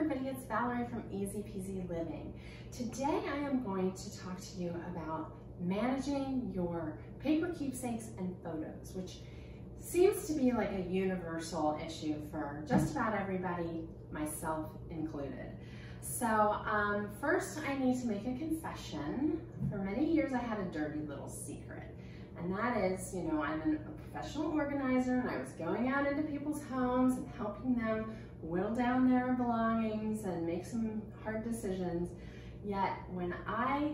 everybody, it's Valerie from Easy Peasy Living. Today I am going to talk to you about managing your paper keepsakes and photos, which seems to be like a universal issue for just about everybody, myself included. So first I need to make a confession. For many years I had a dirty little secret, and that is, I'm a professional organizer, and I was going out into people's homes and helping them whittle down their belongings and make some hard decisions. Yet when I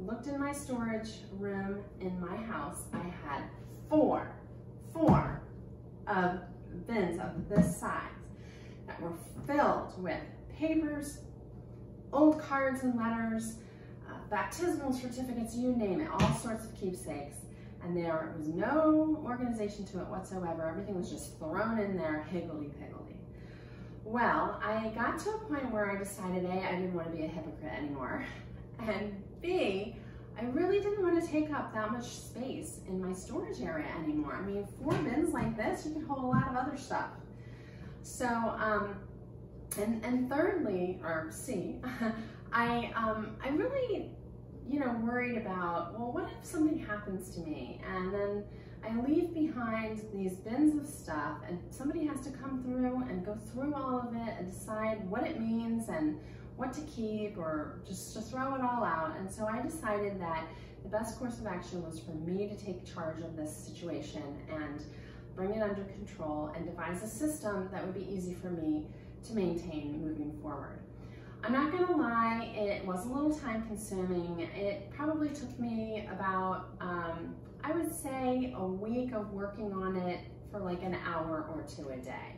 looked in my storage room in my house, I had four of bins of this size that were filled with papers, old cards and letters, baptismal certificates, you name it, all sorts of keepsakes. And there was no organization to it whatsoever. Everything was just thrown in there, higgledy-piggledy. Well, I got to a point where I decided A, I didn't want to be a hypocrite anymore, and B, I really didn't want to take up that much space in my storage area anymore. I mean, 4 bins like this, you can hold a lot of other stuff. So, and thirdly, or C, I really, worried about, well, what if something happens to me and then I leave behind these bins of stuff and somebody has to come through and go through all of it and decide what it means and what to keep, or just to throw it all out. And so I decided that the best course of action was for me to take charge of this situation and bring it under control and devise a system that would be easy for me to maintain moving forward. I'm not gonna lie, it was a little time consuming. It probably took me about, I would say, a week of working on it for like an hour or 2 a day.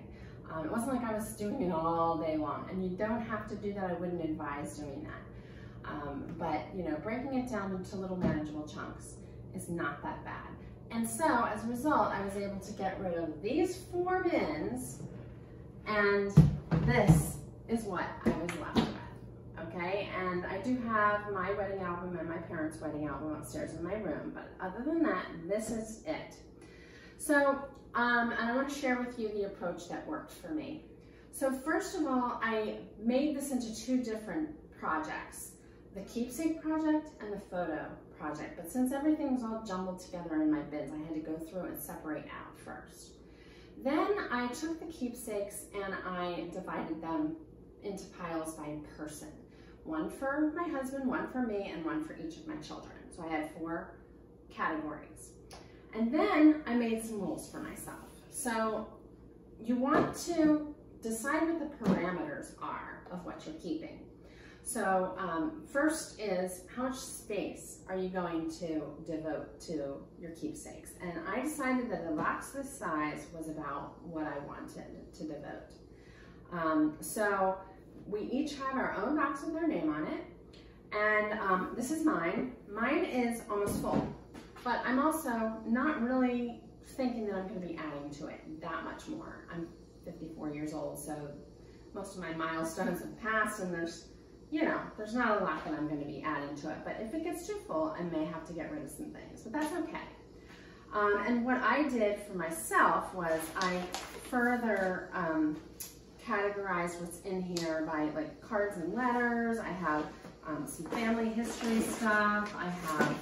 It wasn't like I was doing it all day long, and you don't have to do that. I wouldn't advise doing that. But breaking it down into little manageable chunks is not that bad. And so as a result, I was able to get rid of these 4 bins, and this is what I was left with. Okay, and I do have my wedding album and my parents' wedding album upstairs in my room, but other than that, this is it. So, and I want to share with you the approach that worked for me. So first of all, I made this into 2 different projects, the keepsake project and the photo project. But since everything was all jumbled together in my bins, I had to go through and separate out first. Then I took the keepsakes and I divided them into piles by person. 1 for my husband, 1 for me, and 1 for each of my children. So I had 4 categories. And then I made some rules for myself. So you want to decide what the parameters are of what you're keeping. So first is, how much space are you going to devote to your keepsakes? And I decided that a box this size was about what I wanted to devote. So we each have our own box with our name on it, and this is mine. Mine is almost full, but I'm also not really thinking that I'm going to be adding to it that much more. I'm 54 years old, so most of my milestones have passed, and there's not a lot that I'm going to be adding to it. But if it gets too full, I may have to get rid of some things, but that's okay. And what I did for myself was I further categorize what's in here by like cards and letters. I have some family history stuff. I have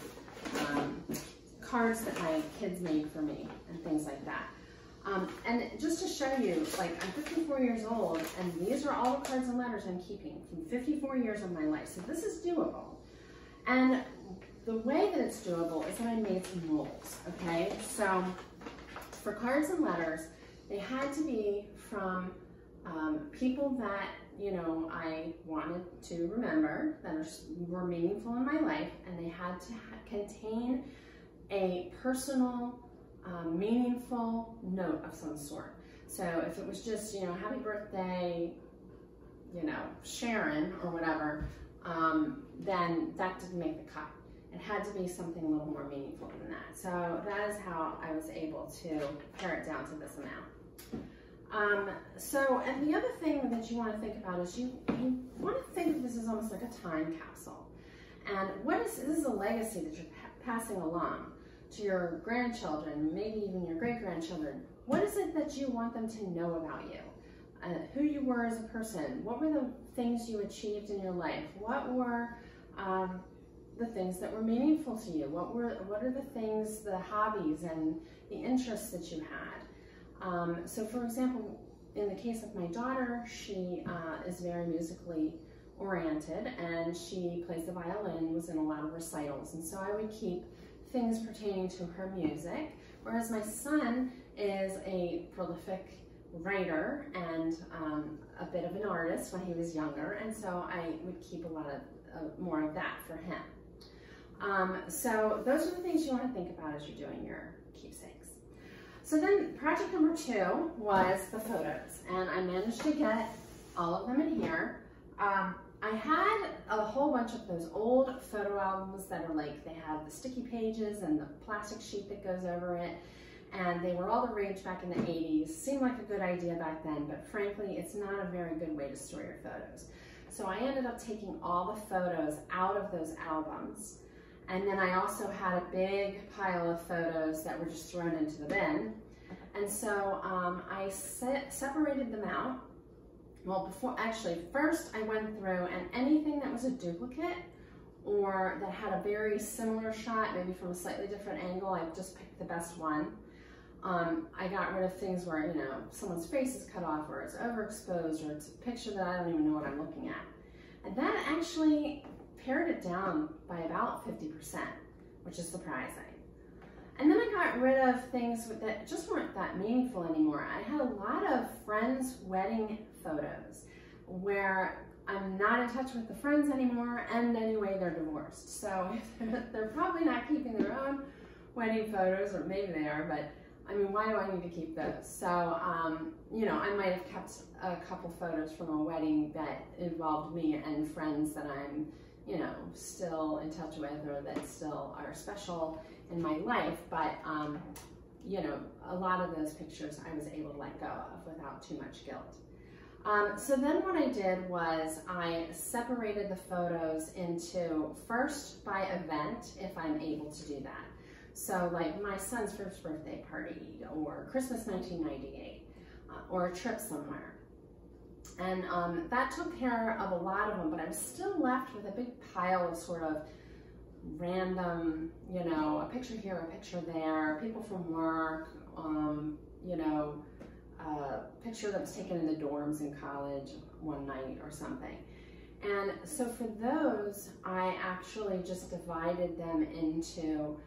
cards that my kids made for me and things like that. And just to show you, like, I'm 54 years old, and these are all the cards and letters I'm keeping from 54 years of my life. So this is doable. And the way that it's doable is that I made some rules, okay? So for cards and letters, they had to be from people that, I wanted to remember, that were meaningful in my life, and they had to contain a personal, meaningful note of some sort. So if it was just, happy birthday, Sharon or whatever, then that didn't make the cut. It had to be something a little more meaningful than that. So that is how I was able to pare it down to this amount. And the other thing that you want to think about is you want to think of this as almost like a time capsule. And this is a legacy that you're passing along to your grandchildren, maybe even your great-grandchildren. What is it that you want them to know about you? who you were as a person. What were the things you achieved in your life? What were the things that were meaningful to you? What are the things, the hobbies and the interests that you had? So for example, in the case of my daughter, she is very musically oriented and she plays the violin, was in a lot of recitals, and so I would keep things pertaining to her music, whereas my son is a prolific writer and a bit of an artist when he was younger, and so I would keep a lot of more of that for him. So those are the things you want to think about as you're doing your keepsakes. So then project number 2 was the photos, and I managed to get all of them in here. I had a whole bunch of those old photo albums that are like, they have the sticky pages and the plastic sheet that goes over it, and they were all the rage back in the 80s. Seemed like a good idea back then, but frankly, it's not a very good way to store your photos. So I ended up taking all the photos out of those albums, and then I also had a big pile of photos that were just thrown into the bin. And so I separated them out. Well, first I went through, and anything that was a duplicate or that had a very similar shot, maybe from a slightly different angle, I just picked the best one. I got rid of things where, you know, someone's face is cut off, or it's overexposed, or it's a picture that I don't even know what I'm looking at. And that actually pared it down by about 50%, which is surprising. And then I got rid of things that just weren't that meaningful anymore. I had a lot of friends' wedding photos where I'm not in touch with the friends anymore, and anyway, they're divorced. So they're probably not keeping their own wedding photos, or maybe they are, but I mean, why do I need to keep those? So, you know, I might have kept a couple photos from a wedding that involved me and friends that I'm, you know, still in touch with, or that still are special in my life, but you know, a lot of those pictures I was able to let go of without too much guilt. So then what I did was I separated the photos into first by event, if I'm able to do that. So like my son's first birthday party, or Christmas 1998, or a trip somewhere. And that took care of a lot of them, but I was still left with a big pile of sort of random, you know, a picture here, a picture there, people from work, you know, a picture that was taken in the dorms in college one night or something. And so for those, I actually just divided them into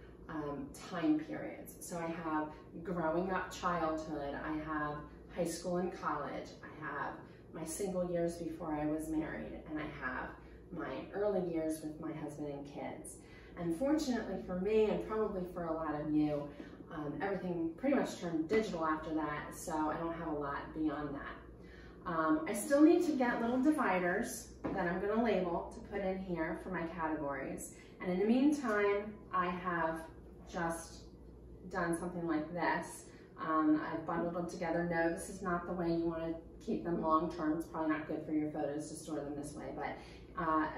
time periods. So I have growing up childhood, I have high school and college, I have my single years before I was married, and I have my early years with my husband and kids. And fortunately for me, and probably for a lot of you, everything pretty much turned digital after that, so I don't have a lot beyond that. I still need to get little dividers that I'm going to label to put in here for my categories. And in the meantime, I have just done something like this. I've bundled them together. No, this is not the way you want to keep them long term. It's probably not good for your photos to store them this way, but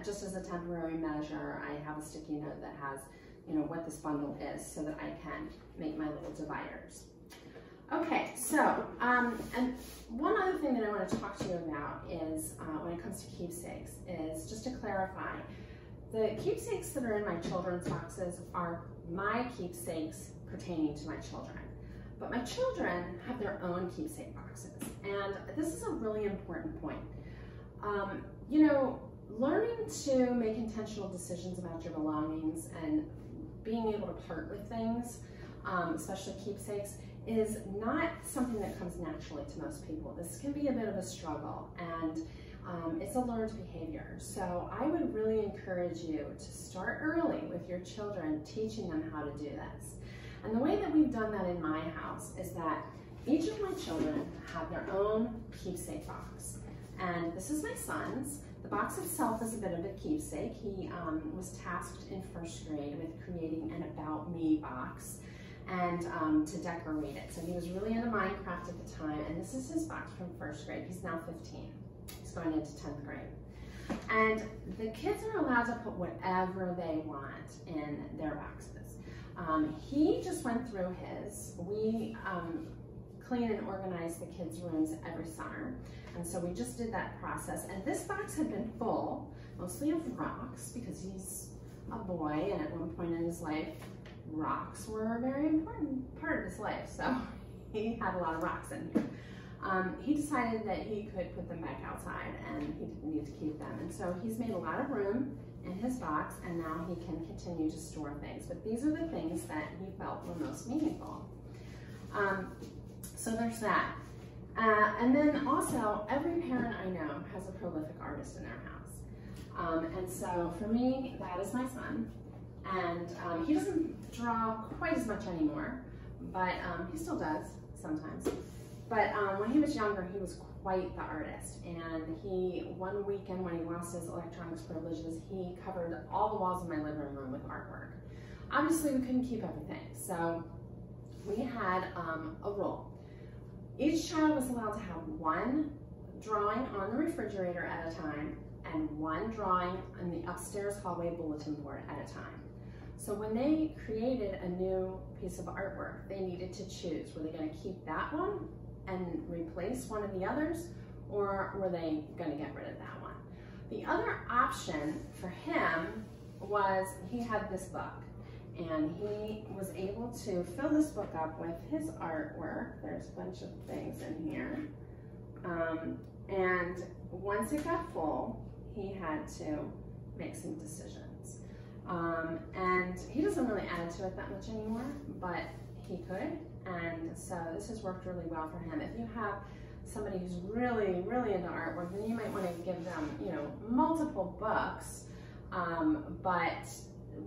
just as a temporary measure, I have a sticky note that has, you know, what this bundle is, so that I can make my little dividers. Okay, so, and one other thing that I want to talk to you about is, when it comes to keepsakes, is just to clarify, the keepsakes that are in my children's boxes are my keepsakes pertaining to my children. But my children have their own keepsake boxes, and this is a really important point. You know, learning to make intentional decisions about your belongings and being able to part with things, especially keepsakes, is not something that comes naturally to most people. This can be a bit of a struggle, and it's a learned behavior. So I would really encourage you to start early with your children, teaching them how to do this. And the way that we've done that in my house is that each of my children have their own keepsake box. And this is my son's. The box itself is a bit of a keepsake. He was tasked in first grade with creating an About Me box and to decorate it. So he was really into Minecraft at the time, and this is his box from first grade. He's now 15. He's going into 10th grade. And the kids are allowed to put whatever they want in their boxes. He just went through his. We clean and organize the kids' rooms every summer. And so we just did that process. And this box had been full, mostly of rocks, because he's a boy, and at one point in his life, rocks were a very important part of his life. So he had a lot of rocks in here. He decided that he could put them back outside and he didn't need to keep them. And so he's made a lot of room in his box, and now he can continue to store things. But these are the things that he felt were most meaningful. So there's that. And then also, every parent I know has a prolific artist in their house. And so for me, that is my son. And he doesn't draw quite as much anymore, but he still does sometimes. But when he was younger, he was quite the artist. And one weekend when he lost his electronics privileges, he covered all the walls of my living room with artwork. Obviously, we couldn't keep everything, so we had a rule. Each child was allowed to have one drawing on the refrigerator at a time and one drawing on the upstairs hallway bulletin board at a time. So when they created a new piece of artwork, they needed to choose. Were they going to keep that one and replace one of the others, or were they going to get rid of that one? The other option for him was he had this book, and he was able to fill this book up with his artwork. There's a bunch of things in here. And once it got full, he had to make some decisions. And he doesn't really add to it that much anymore, but he could. And so this has worked really well for him. If you have somebody who's really, really into artwork, then you might want to give them, multiple books, but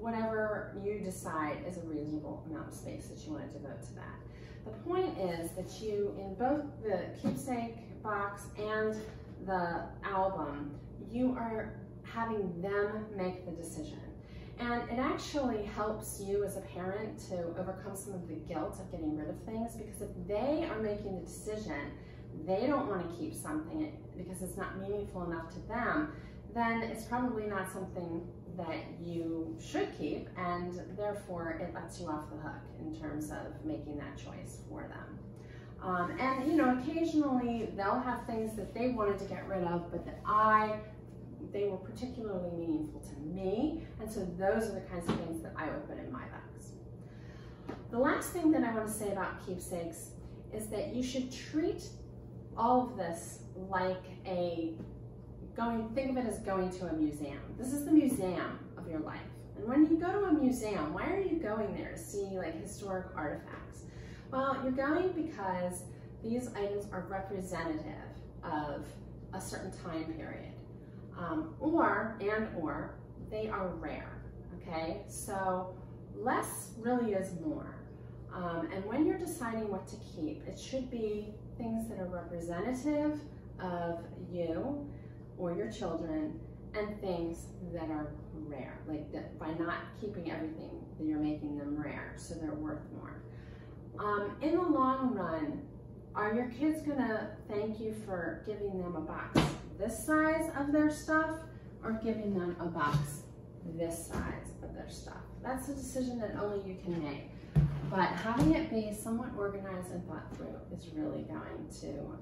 whatever you decide is a reasonable amount of space that you want to devote to that. The point is that you, in both the Keepsake box and the album, you are having them make the decision. And it actually helps you as a parent to overcome some of the guilt of getting rid of things, because if they are making the decision, they don't want to keep something because it's not meaningful enough to them, then it's probably not something that you should keep, and therefore it lets you off the hook in terms of making that choice for them. And occasionally they'll have things that they wanted to get rid of, but that they were particularly meaningful to me, and so those are the kinds of things that I would put in my box. The last thing that I want to say about keepsakes is that you should treat all of this like think of it as going to a museum. This is the museum of your life. And when you go to a museum, why are you going there to see historic artifacts? Well, you're going because these items are representative of a certain time period. Or they are rare, okay? So less really is more. And when you're deciding what to keep, it should be things that are representative of you or your children, and things that are rare. By not keeping everything, you're making them rare, so they're worth more. In the long run, are your kids gonna thank you for giving them a box this size of their stuff, or giving them a box this size of their stuff? That's a decision that only you can make. But having it be somewhat organized and thought through is really going to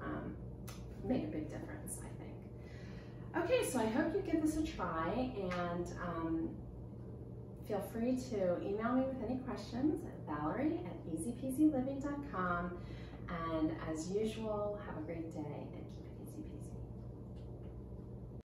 make a big difference, I think. Okay, so I hope you give this a try, and feel free to email me with any questions at Valerie@easypeasyliving.com. And as usual, have a great day.